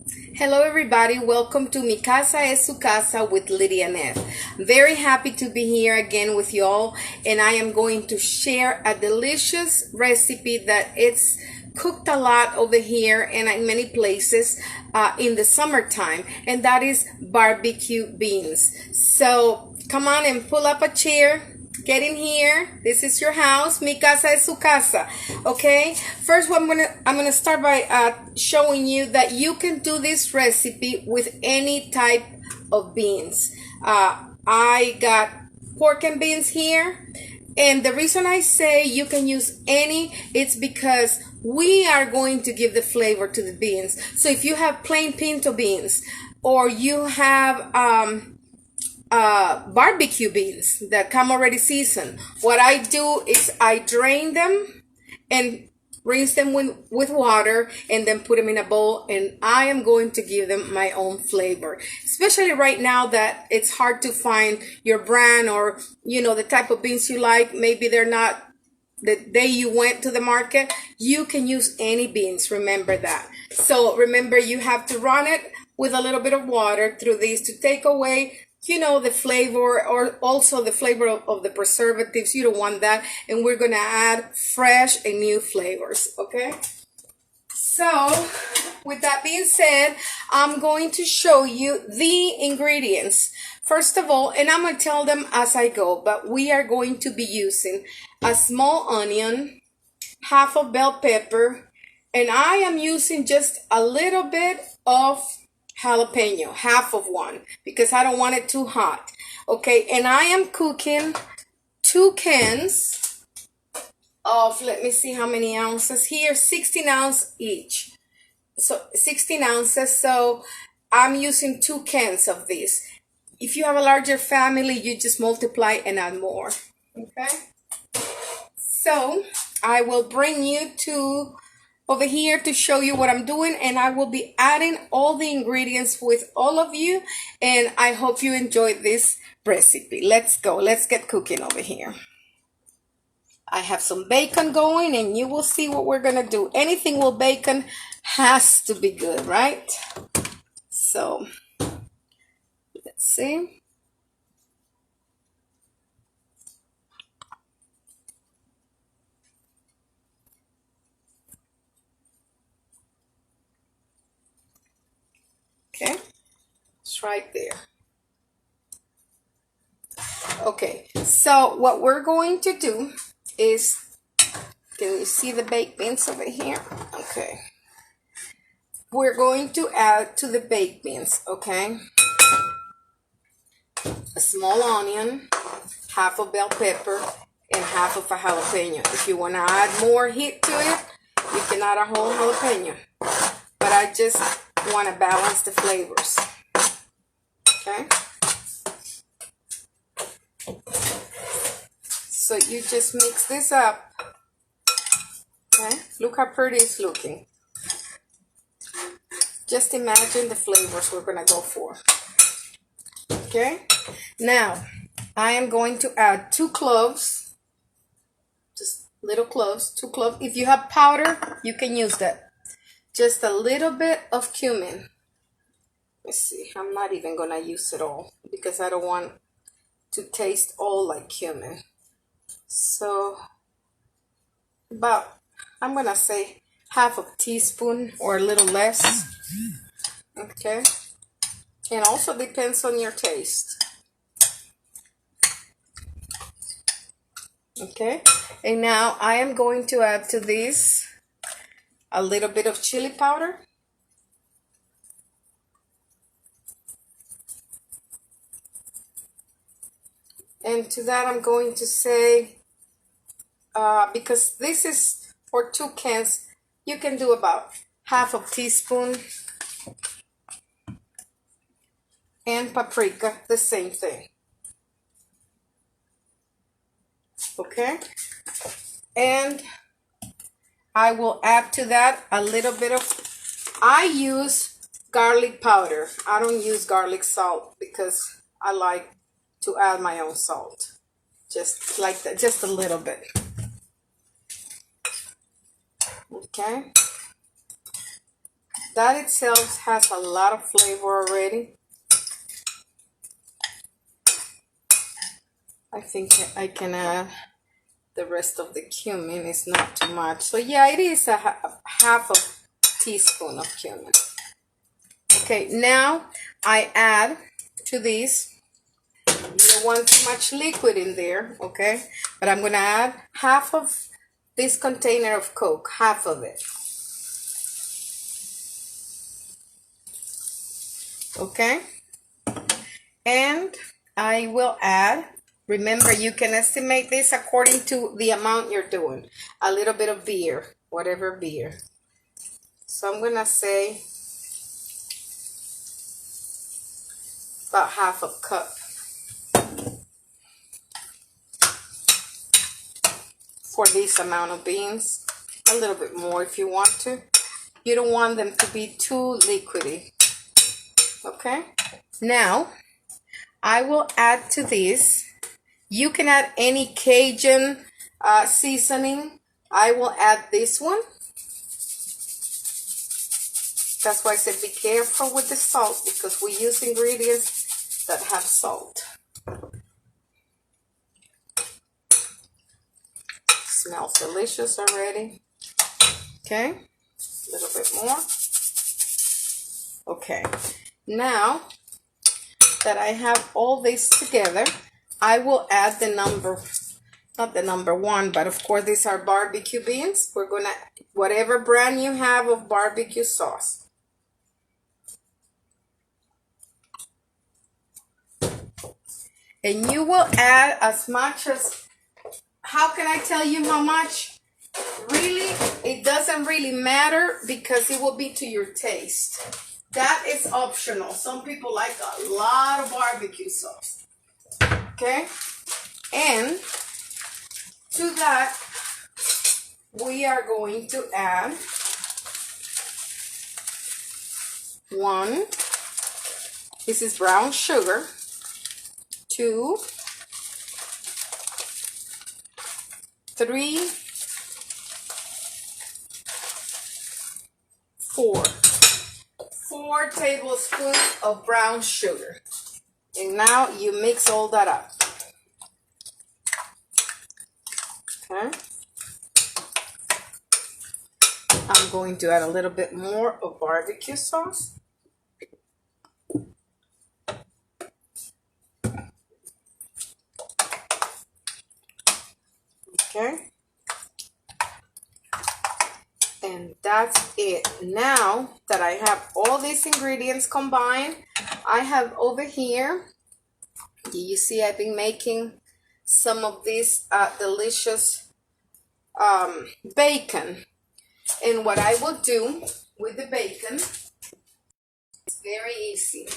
Hello, everybody. Welcome to Mi Casa es Su Casa with Lydia Neff. Very happy to be here again with y'all, and I am going to share a delicious recipe that it's cooked a lot over here and in many places in the summertime, and that is barbecue beans. So come on and pull up a chair. Get in here. This is your house. Mi casa es su casa. Okay. First, what I'm gonna start by showing you that you can do this recipe with any type of beans. I got pork and beans here, and the reason I say you can use any, it's because we are going to give the flavor to the beans. So if you have plain pinto beans, or you have barbecue beans that come already seasoned, what I do is I drain them and rinse them with water and then put them in a bowl, and I am going to give them my own flavor, especially right now that it's hard to find your brand, or the type of beans you like. Maybe they're not the day you went to the market. You can use any beans, remember that. So remember, you have to run it with a little bit of water through these to take away the flavor, or also the flavor of the preservatives. You don't want that, and we're gonna add fresh and new flavors. Okay, so with that being said, I'm going to show you the ingredients first of all, and I'm gonna tell them as I go, but we are going to be using a small onion, half of bell pepper, and I am using just a little bit of jalapeno, half of one, because I don't want it too hot. Okay, and I am cooking 2 cans of, let me see how many ounces here, 16 ounce each. So 16 ounces, so I'm using 2 cans of this. If you have a larger family, you just multiply and add more. Okay, so I will bring you to over here to show you what I'm doing, and I will be adding all the ingredients with all of you, and I hope you enjoyed this recipe. Let's go. Let's get cooking over here. I have some bacon going, and you will see what we're gonna do. Anything with bacon has to be good, right? So let's see. Okay, it's right there. Okay, so what we're going to do is, can you see the baked beans over here? Okay, we're going to add to the baked beans, okay, a small onion, half a bell pepper, and half of a jalapeno. If you want to add more heat to it, you can add a whole jalapeno, but I just want to balance the flavors. Okay, so you just mix this up. Okay, look how pretty it's looking. Just imagine the flavors we're gonna go for. Okay, now I am going to add 2 cloves, just little cloves, 2 cloves. If you have powder, you can use that. Just a little bit of cumin. Let's see, I'm not even gonna use it all because I don't want to taste all like cumin. So about, I'm gonna say half a teaspoon or a little less. Okay, and also depends on your taste. Okay, and now I am going to add to this a little bit of chili powder. And to that I'm going to say, because this is for 2 cans, you can do about half a teaspoon. And paprika, the same thing. Okay, and I will add to that a little bit of, I use garlic powder. I don't use garlic salt because I like to add my own salt, just like that, just a little bit. Okay, That itself has a lot of flavor already. I think I can add the rest of the cumin. It's not too much. So yeah, it is a half a teaspoon of cumin. Okay, now I add to this. You don't want too much liquid in there, okay? But I'm gonna add half of this container of Coke, half of it. Okay? And I will add, remember you can estimate this according to the amount you're doing. A little bit of beer, whatever beer. So I'm gonna say about half a cup. For this amount of beans, a little bit more if you want to. You don't want them to be too liquidy. Okay, now I will add to this. You can add any Cajun seasoning. I will add this one. That's why I said be careful with the salt, because we use ingredients that have salt. Smells delicious already. Okay, a little bit more. Okay, now that I have all this together, I will add the number, not the number one, but of course these are barbecue beans. We're gonna, whatever brand you have of barbecue sauce. And you will add as much as, how can I tell you how much? Really, it doesn't really matter because it will be to your taste. That is optional. Some people like a lot of barbecue sauce. Okay? And to that, we are going to add 1, this is brown sugar, 2, 3, 4 tablespoons of brown sugar. And now you mix all that up. Okay. I'm going to add a little bit more of barbecue sauce. Okay. And that's it. Now that I have all these ingredients combined, I have over here, you see I've been making some of this delicious bacon. And what I will do with the bacon is very easy.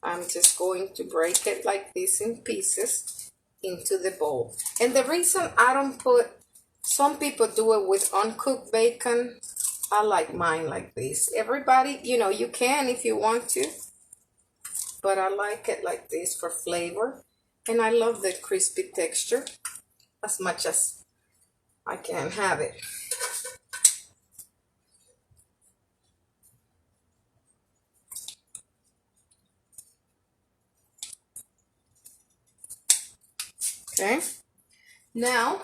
I'm just going to break it like this in pieces into the bowl. And the reason I don't put, some people do it with uncooked bacon. I like mine like this. Everybody, you know, you can if you want to, but I like it like this for flavor. And I love the crispy texture as much as I can have it. Okay, now,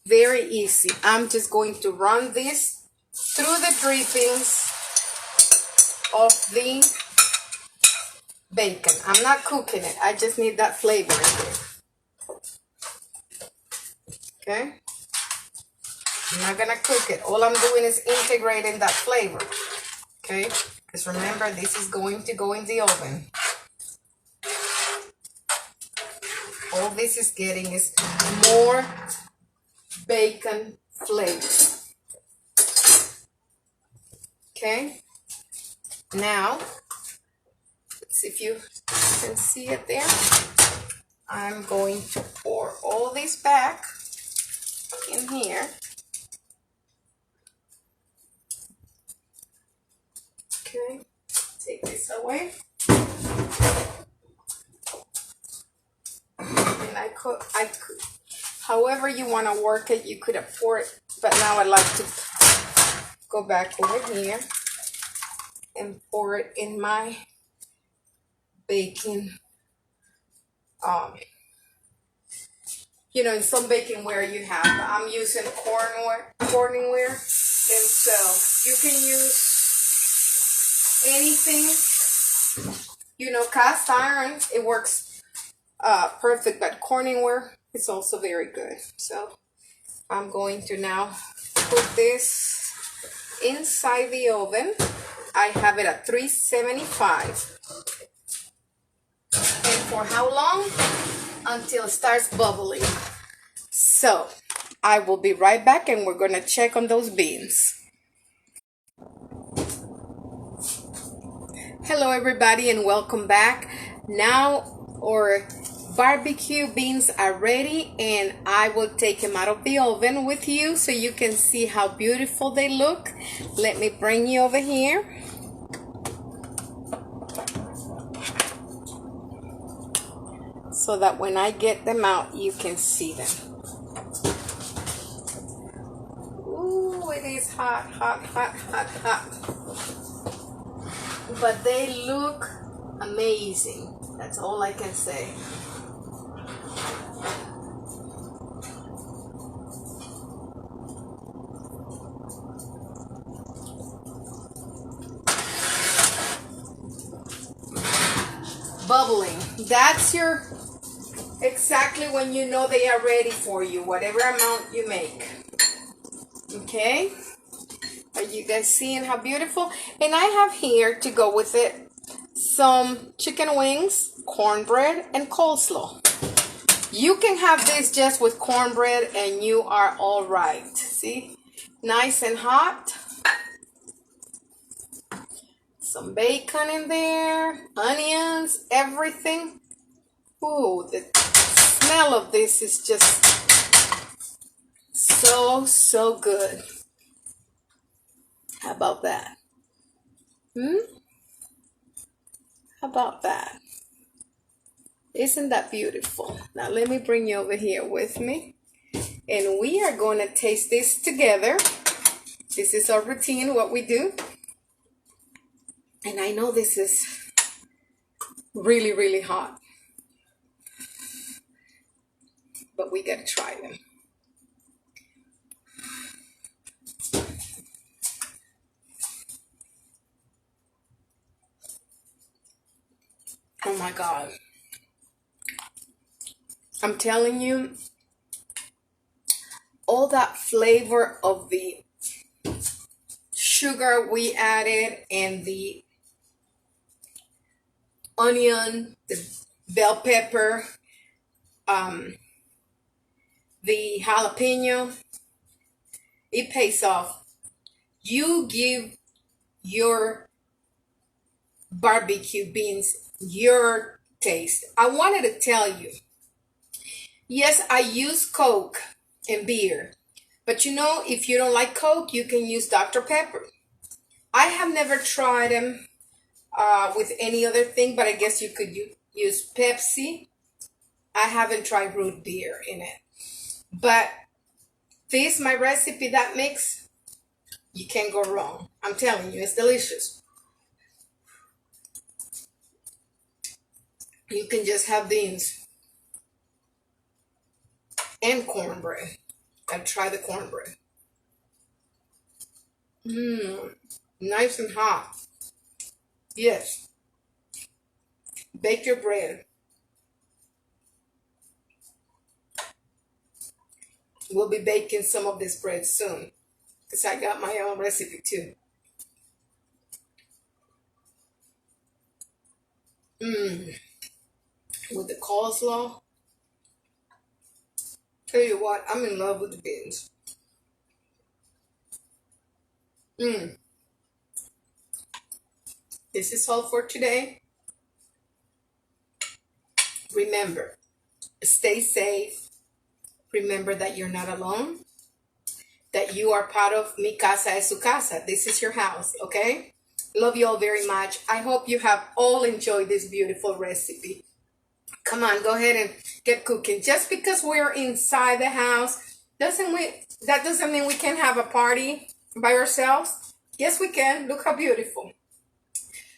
very easy. I'm just going to run this through the drippings of the bacon. I'm not cooking it. I just need that flavor in there. Okay, I'm not gonna cook it. All I'm doing is integrating that flavor. Okay, because remember, this is going to go in the oven. All this is getting is more bacon flavor. Okay, now, let's see if you can see it there. I'm going to pour all this back in here. Okay, take this away. And I cook. However you want to work it, you could have poured, but now I like to go back over here and pour it in my baking, you know, in some baking ware you have. I'm using corningware, and so you can use anything, you know, cast iron, it works perfect, but corningware is also very good. So I'm going to now put this inside the oven. I have it at 375. And for how long? Until it starts bubbling. So I will be right back and we're going to check on those beans. Hello everybody and welcome back. Now our barbecue beans are ready and I will take them out of the oven with you so you can see how beautiful they look. Let me bring you over here. So that when I get them out, you can see them. Ooh, it is hot, hot, hot, hot, hot. But they look amazing. That's all I can say. Bubbling. That's your exactly when you know they are ready for you, whatever amount you make. Okay, are you guys seeing how beautiful? And I have here to go with it some chicken wings, cornbread, and coleslaw. You can have this just with cornbread and you are all right. See, nice and hot. Some bacon in there, onions, everything. Ooh, the smell of this is just so good. How about that? How about that? Isn't that beautiful? Now let me bring you over here with me. And we are going to taste this together. This is our routine, what we do. And I know this is really, really hot. But we got to try them. Oh my God. I'm telling you, all that flavor of the sugar we added and the onion, the bell pepper, the jalapeno, it pays off. You give your barbecue beans your taste. I wanted to tell you, yes, I use Coke and beer, but you know, if you don't like Coke, you can use Dr. Pepper. I have never tried them with any other thing, but I guess you could use Pepsi. I haven't tried root beer in it, but this, my recipe, that mix, you can't go wrong. I'm telling you, it's delicious. You can just have beans and cornbread. Gotta try the cornbread. Nice and hot. Yes. Bake your bread. We'll be baking some of this bread soon, because I got my own recipe too. With the coleslaw. Tell you what, I'm in love with the beans. This is all for today. Remember, stay safe. Remember that you're not alone. That you are part of Mi Casa es Su Casa. This is your house, okay? Love you all very much. I hope you have all enjoyed this beautiful recipe. Come on, go ahead and get cooking. Just because we're inside the house, that doesn't mean we can have a party by ourselves. Yes, we can. Look how beautiful.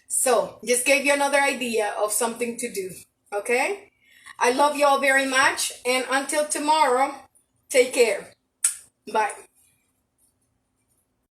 So, just gave you another idea of something to do. Okay? I love you all very much. And until tomorrow, take care. Bye.